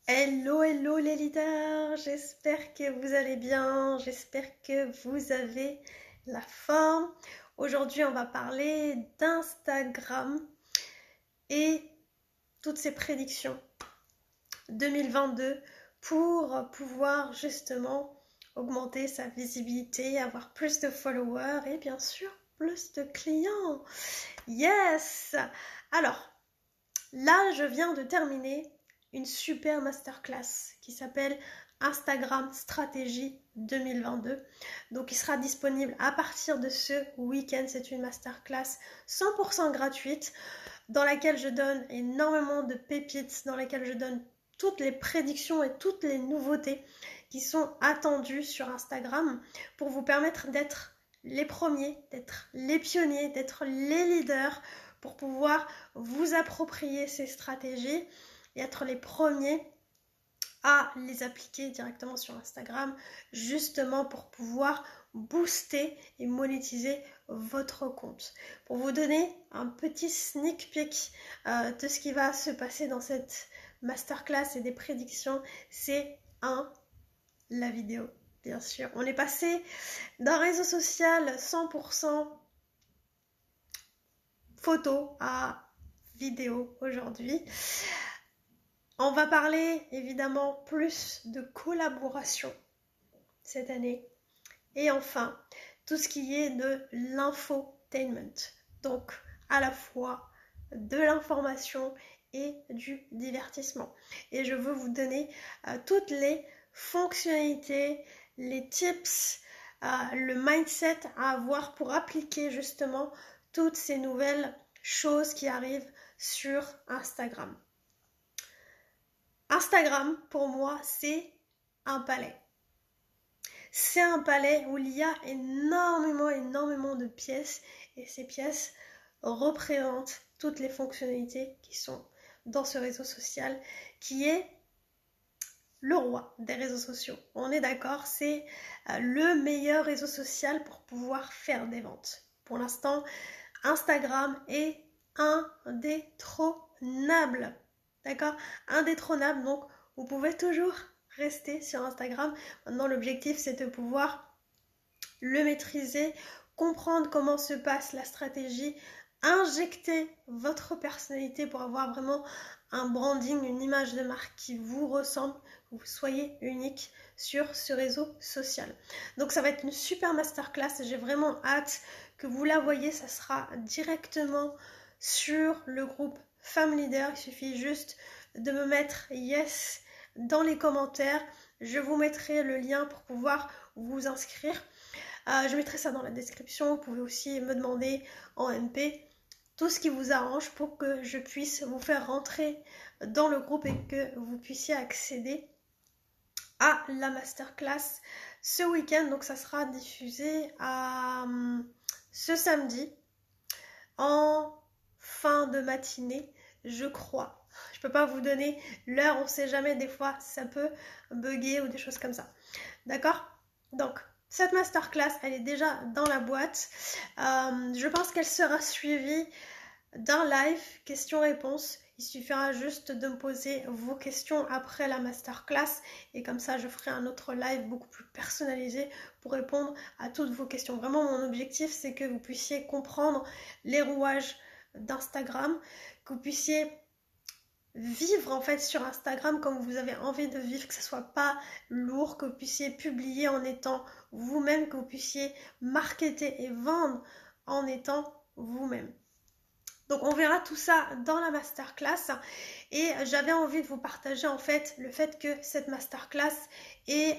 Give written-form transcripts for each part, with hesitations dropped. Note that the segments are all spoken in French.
Hello, hello les leaders, j'espère que vous allez bien, j'espère que vous avez la forme. Aujourd'hui, on va parler d'Instagram et toutes ses prédictions 2022 pour pouvoir justement augmenter sa visibilité, avoir plus de followers et bien sûr plus de clients. Yes! Alors, là, je viens de terminer une super masterclass qui s'appelle Instagram Stratégie 2022. Donc, il sera disponible à partir de ce week-end. C'est une masterclass 100% gratuite dans laquelle je donne énormément de pépites, dans laquelle je donne toutes les prédictions et toutes les nouveautés qui sont attendues sur Instagram pour vous permettre d'être les premiers, d'être les pionniers, d'être les leaders pour pouvoir vous approprier ces stratégies et être les premiers à les appliquer directement sur Instagram, justement pour pouvoir booster et monétiser votre compte. Pour vous donner un petit sneak peek de ce qui va se passer dans cette masterclass et des prédictions, c'est la vidéo, bien sûr. On est passé d'un réseau social 100% photo à vidéo aujourd'hui. On va parler évidemment plus de collaboration cette année. Et enfin, tout ce qui est de l'infotainment. Donc, à la fois de l'information et du divertissement. Et je veux vous donner toutes les fonctionnalités, les tips, le mindset à avoir pour appliquer justement toutes ces nouvelles choses qui arrivent sur Instagram. Instagram, pour moi, c'est un palais. C'est un palais où il y a énormément de pièces et ces pièces représentent toutes les fonctionnalités qui sont dans ce réseau social qui est le roi des réseaux sociaux. On est d'accord, c'est le meilleur réseau social pour pouvoir faire des ventes. Pour l'instant, Instagram est indétrônable. D'accord? Indétrônable, donc vous pouvez toujours rester sur Instagram. Maintenant, l'objectif, c'est de pouvoir le maîtriser, comprendre comment se passe la stratégie, injecter votre personnalité pour avoir vraiment un branding, une image de marque qui vous ressemble, que vous soyez unique sur ce réseau social. Donc ça va être une super masterclass et j'ai vraiment hâte que vous la voyez. Ça sera directement sur le groupe Femmes Leaders. Il suffit juste de me mettre yes dans les commentaires. Je vous mettrai le lien pour pouvoir vous inscrire. Je mettrai ça dans la description. Vous pouvez aussi me demander en MP tout ce qui vous arrange pour que je puisse vous faire rentrer dans le groupe et que vous puissiez accéder à la masterclass ce week-end. Donc ça sera diffusé ce samedi en fin de matinée, je crois. Je peux pas vous donner l'heure, on sait jamais, des fois ça peut bugger ou des choses comme ça. D'accord? Donc cette masterclass, elle est déjà dans la boîte. Je pense qu'elle sera suivie d'un live questions-réponses. Il suffira juste de me poser vos questions après la masterclass et comme ça je ferai un autre live beaucoup plus personnalisé pour répondre à toutes vos questions. Vraiment mon objectif c'est que vous puissiez comprendre les rouages d'Instagram, que vous puissiez vivre en fait sur Instagram comme vous avez envie de vivre, que ce soit pas lourd, que vous puissiez publier en étant vous-même, que vous puissiez marketer et vendre en étant vous-même. Donc on verra tout ça dans la masterclass et j'avais envie de vous partager en fait le fait que cette masterclass est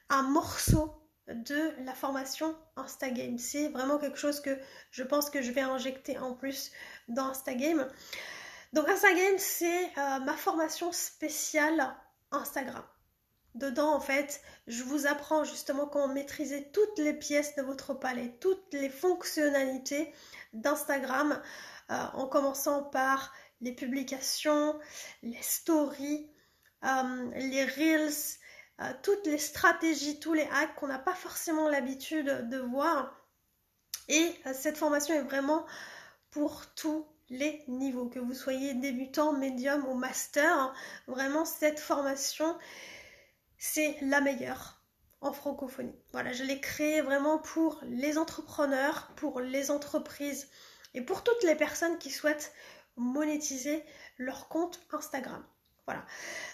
un morceau de la formation Instagame. C'est vraiment quelque chose que je pense que je vais injecter en plus dans Instagame. Donc Instagame, c'est ma formation spéciale Instagram. Dedans, en fait, je vous apprends justement comment maîtriser toutes les pièces de votre palais, toutes les fonctionnalités d'Instagram, en commençant par les publications, les stories, les reels, toutes les stratégies, tous les hacks qu'on n'a pas forcément l'habitude de voir. Et cette formation est vraiment pour tous les niveaux, que vous soyez débutant, médium ou master. Vraiment, cette formation, c'est la meilleure en francophonie. Voilà, je l'ai créée vraiment pour les entrepreneurs, pour les entreprises et pour toutes les personnes qui souhaitent monétiser leur compte Instagram. Voilà.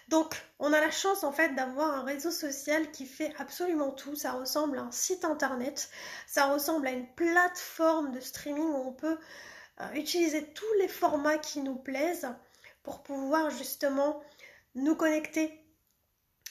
Donc, on a la chance en fait d'avoir un réseau social qui fait absolument tout. Ça ressemble à un site internet, ça ressemble à une plateforme de streaming où on peut utiliser tous les formats qui nous plaisent pour pouvoir justement nous connecter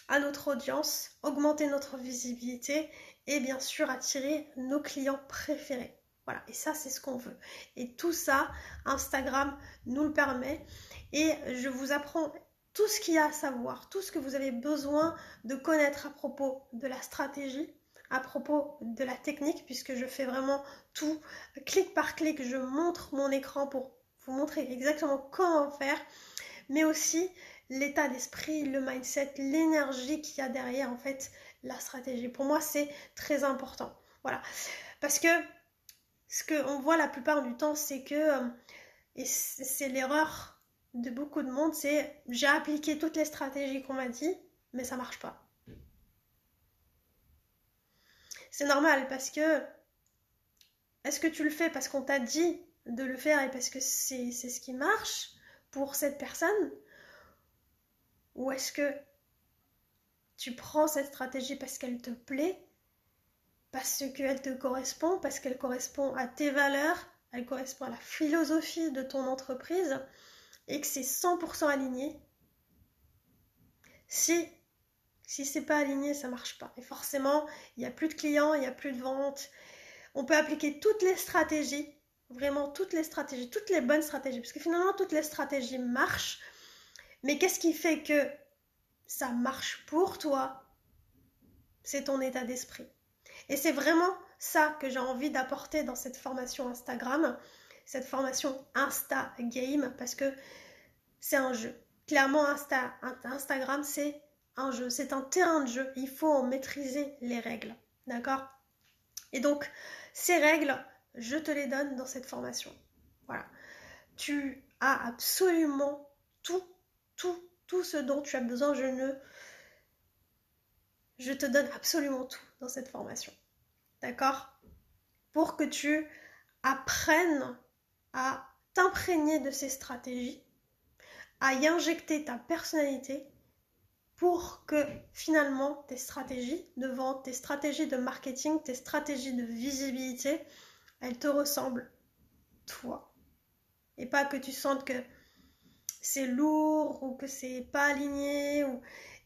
à notre audience, augmenter notre visibilité et bien sûr attirer nos clients préférés. Voilà, et ça c'est ce qu'on veut. Et tout ça, Instagram nous le permet. Et je vous apprends tout ce qu'il y a à savoir, tout ce que vous avez besoin de connaître à propos de la stratégie, à propos de la technique, puisque je fais vraiment tout, clic par clic, je montre mon écran pour vous montrer exactement comment faire, mais aussi l'état d'esprit, le mindset, l'énergie qu'il y a derrière en fait la stratégie. Pour moi, c'est très important. Voilà. Parce que ce qu'on voit la plupart du temps, c'est que, et c'est l'erreur de beaucoup de monde, c'est j'ai appliqué toutes les stratégies qu'on m'a dit, mais ça marche pas. C'est normal parce que est-ce que tu le fais parce qu'on t'a dit de le faire et parce que c'est ce qui marche pour cette personne? Ou est-ce que tu prends cette stratégie parce qu'elle te plaît, parce qu'elle te correspond, parce qu'elle correspond à tes valeurs, elle correspond à la philosophie de ton entreprise et que c'est 100% aligné? Si c'est pas aligné, ça marche pas. Et forcément, il n'y a plus de clients, il n'y a plus de ventes. On peut appliquer toutes les stratégies, vraiment toutes les stratégies, toutes les bonnes stratégies, parce que finalement, toutes les stratégies marchent. Mais qu'est-ce qui fait que ça marche pour toi? C'est ton état d'esprit. Et c'est vraiment ça que j'ai envie d'apporter dans cette formation Instagram, cette formation Insta Game, parce que c'est un jeu. Clairement, Instagram, c'est un jeu, c'est un terrain de jeu. Il faut en maîtriser les règles, d'accord? Et donc, ces règles, je te les donne dans cette formation. Voilà. Tu as absolument tout ce dont tu as besoin. Je te donne absolument tout dans cette formation. D'accord? Pour que tu apprennes à t'imprégner de ces stratégies, à y injecter ta personnalité pour que finalement tes stratégies de vente, tes stratégies de marketing, tes stratégies de visibilité, elles te ressemblent, toi. Et pas que tu sentes que c'est lourd ou que c'est pas aligné.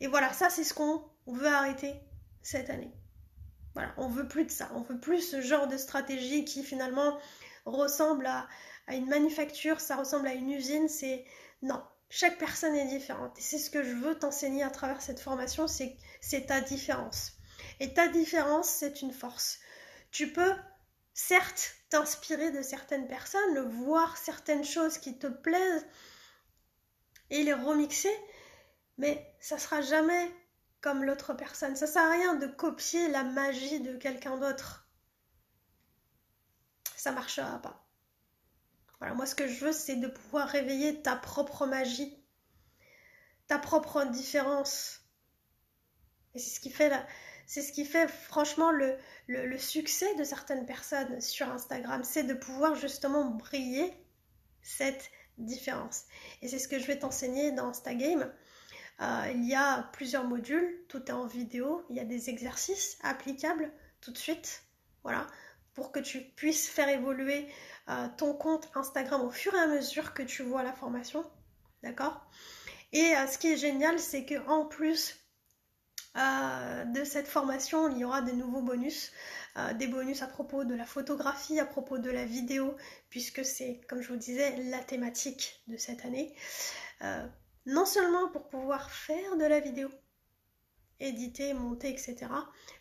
Et voilà, ça c'est ce qu'on veut arrêter cette année. Voilà, on veut plus de ça. On veut plus ce genre de stratégie qui finalement ressemble à une manufacture, ça ressemble à une usine. Non, chaque personne est différente. Et c'est ce que je veux t'enseigner à travers cette formation, c'est ta différence. Et ta différence, c'est une force. Tu peux certes t'inspirer de certaines personnes, voir certaines choses qui te plaisent et les remixer, mais ça sera jamais comme l'autre personne. Ça sert à rien de copier la magie de quelqu'un d'autre. Ça marchera pas. Voilà, moi ce que je veux, c'est de pouvoir réveiller ta propre magie, ta propre différence. Et c'est ce qui fait franchement le succès de certaines personnes sur Instagram, c'est de pouvoir justement briller cette différence. Et c'est ce que je vais t'enseigner dans Instagame. Il y a plusieurs modules, tout est en vidéo, il y a des exercices applicables tout de suite, voilà, pour que tu puisses faire évoluer ton compte Instagram au fur et à mesure que tu vois la formation, d'accord? Et ce qui est génial, c'est qu'en plus de cette formation, il y aura des nouveaux bonus, des bonus à propos de la photographie, à propos de la vidéo, puisque c'est, comme je vous disais, la thématique de cette année. Non seulement pour pouvoir faire de la vidéo, éditer, monter, etc.,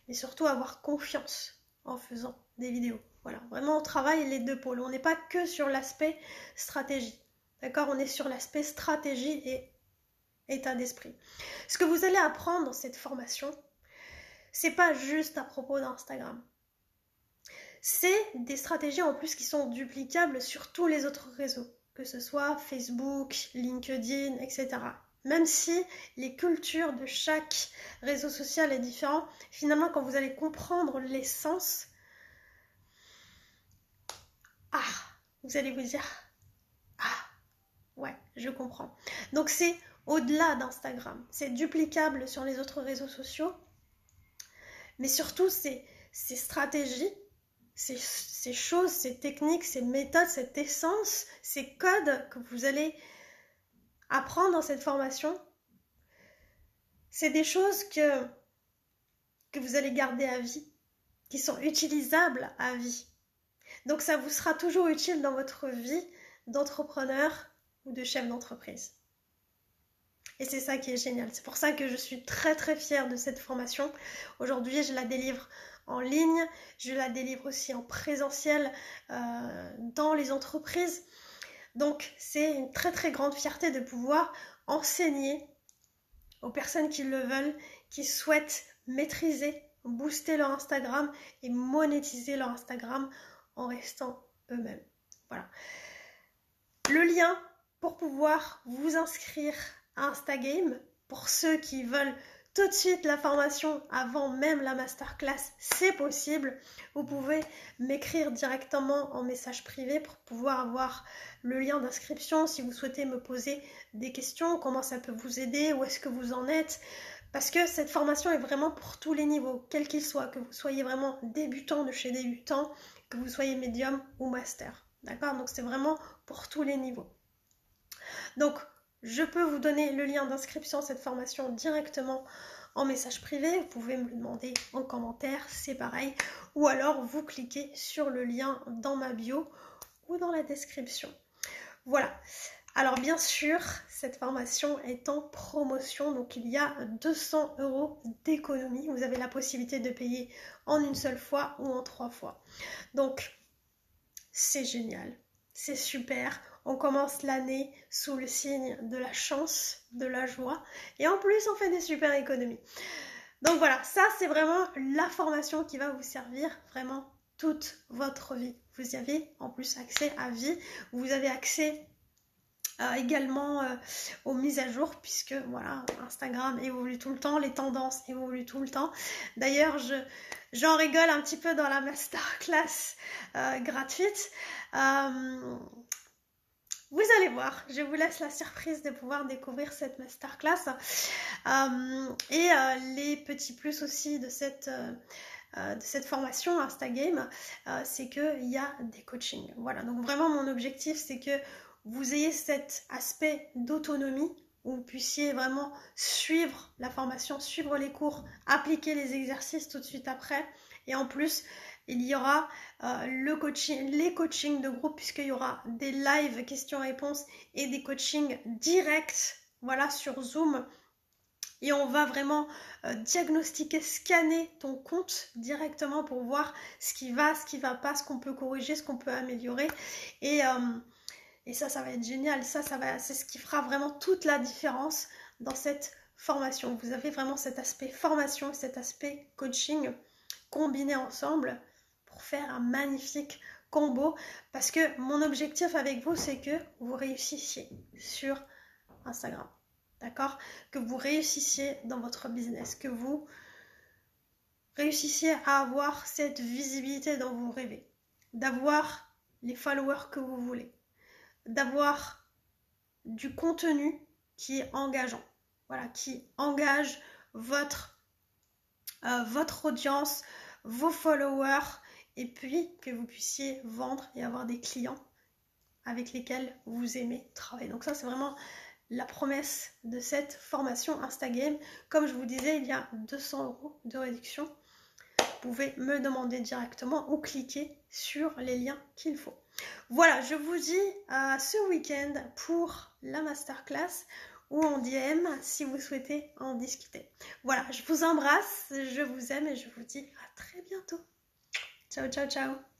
mais surtout avoir confiance en faisant des vidéos. Voilà, vraiment on travaille les deux pôles. On n'est pas que sur l'aspect stratégie, d'accord? On est sur l'aspect stratégie et état d'esprit. Ce que vous allez apprendre dans cette formation, c'est pas juste à propos d'Instagram. C'est des stratégies en plus qui sont duplicables sur tous les autres réseaux. que ce soit Facebook, LinkedIn, etc. Même si les cultures de chaque réseau social est différent, finalement, quand vous allez comprendre l'essence, vous allez vous dire, ouais, je comprends. Donc c'est au-delà d'Instagram, c'est duplicable sur les autres réseaux sociaux, mais surtout ces stratégies, ces choses, ces techniques, ces méthodes, cette essence, ces codes que vous allez apprendre dans cette formation, c'est des choses que vous allez garder à vie, qui sont utilisables à vie. Donc ça vous sera toujours utile dans votre vie d'entrepreneur ou de chef d'entreprise. Et c'est ça qui est génial. C'est pour ça que je suis très très fière de cette formation. Aujourd'hui, je la délivre en ligne, je la délivre aussi en présentiel dans les entreprises. Donc c'est une très très grande fierté de pouvoir enseigner aux personnes qui le veulent, qui souhaitent maîtriser, booster leur Instagram et monétiser leur Instagram en restant eux-mêmes. Voilà. Le lien pour pouvoir vous inscrire à Instagame, pour ceux qui veulent tout de suite la formation avant même la masterclass, c'est possible. Vous pouvez m'écrire directement en message privé pour pouvoir avoir le lien d'inscription si vous souhaitez me poser des questions, comment ça peut vous aider, où est-ce que vous en êtes. Parce que cette formation est vraiment pour tous les niveaux, quels qu'ils soient, que vous soyez vraiment débutant de chez débutant, que vous soyez médium ou master. D'accord? Donc c'est vraiment pour tous les niveaux. Donc je peux vous donner le lien d'inscription à cette formation directement en message privé. Vous pouvez me le demander en commentaire, c'est pareil. Ou alors vous cliquez sur le lien dans ma bio ou dans la description. Voilà. Alors bien sûr, cette formation est en promotion, donc il y a 200 € d'économie. Vous avez la possibilité de payer en une seule fois ou en 3 fois. Donc c'est génial, c'est super. On commence l'année sous le signe de la chance, de la joie. Et en plus, on fait des super économies. Donc voilà, ça c'est vraiment la formation qui va vous servir vraiment toute votre vie. Vous y avez en plus accès à vie. Vous avez accès également aux mises à jour, puisque voilà, Instagram évolue tout le temps, les tendances évoluent tout le temps. D'ailleurs, j'en rigole un petit peu dans la masterclass gratuite. Vous allez voir, je vous laisse la surprise de pouvoir découvrir cette masterclass et les petits plus aussi de cette formation Instagame, c'est qu'il y a des coachings. Voilà, donc vraiment mon objectif c'est que vous ayez cet aspect d'autonomie où vous puissiez vraiment suivre la formation, suivre les cours, appliquer les exercices tout de suite après. Et en plus, il y aura les coachings de groupe, puisqu'il y aura des live questions-réponses et des coachings directs, voilà, sur Zoom. Et on va vraiment diagnostiquer, scanner ton compte directement pour voir ce qui va pas, ce qu'on peut corriger, ce qu'on peut améliorer. Et ça va être génial. C'est ce qui fera vraiment toute la différence dans cette formation. Vous avez vraiment cet aspect formation et cet aspect coaching combinés ensemble pour faire un magnifique combo. Parce que mon objectif avec vous, c'est que vous réussissiez sur Instagram. D'accord? Que vous réussissiez dans votre business, que vous réussissiez à avoir cette visibilité dont vous rêvez, d'avoir les followers que vous voulez, d'avoir du contenu qui est engageant, voilà, qui engage votre audience, vos followers, et puis que vous puissiez vendre et avoir des clients avec lesquels vous aimez travailler. Donc ça, c'est vraiment la promesse de cette formation Instagame. Comme je vous disais, il y a 200 € de réduction. Vous pouvez me demander directement ou cliquer sur les liens qu'il faut. Voilà, je vous dis à ce week-end pour la masterclass ou en DM si vous souhaitez en discuter. Voilà, je vous embrasse, je vous aime et je vous dis à très bientôt. Ciao, ciao, ciao.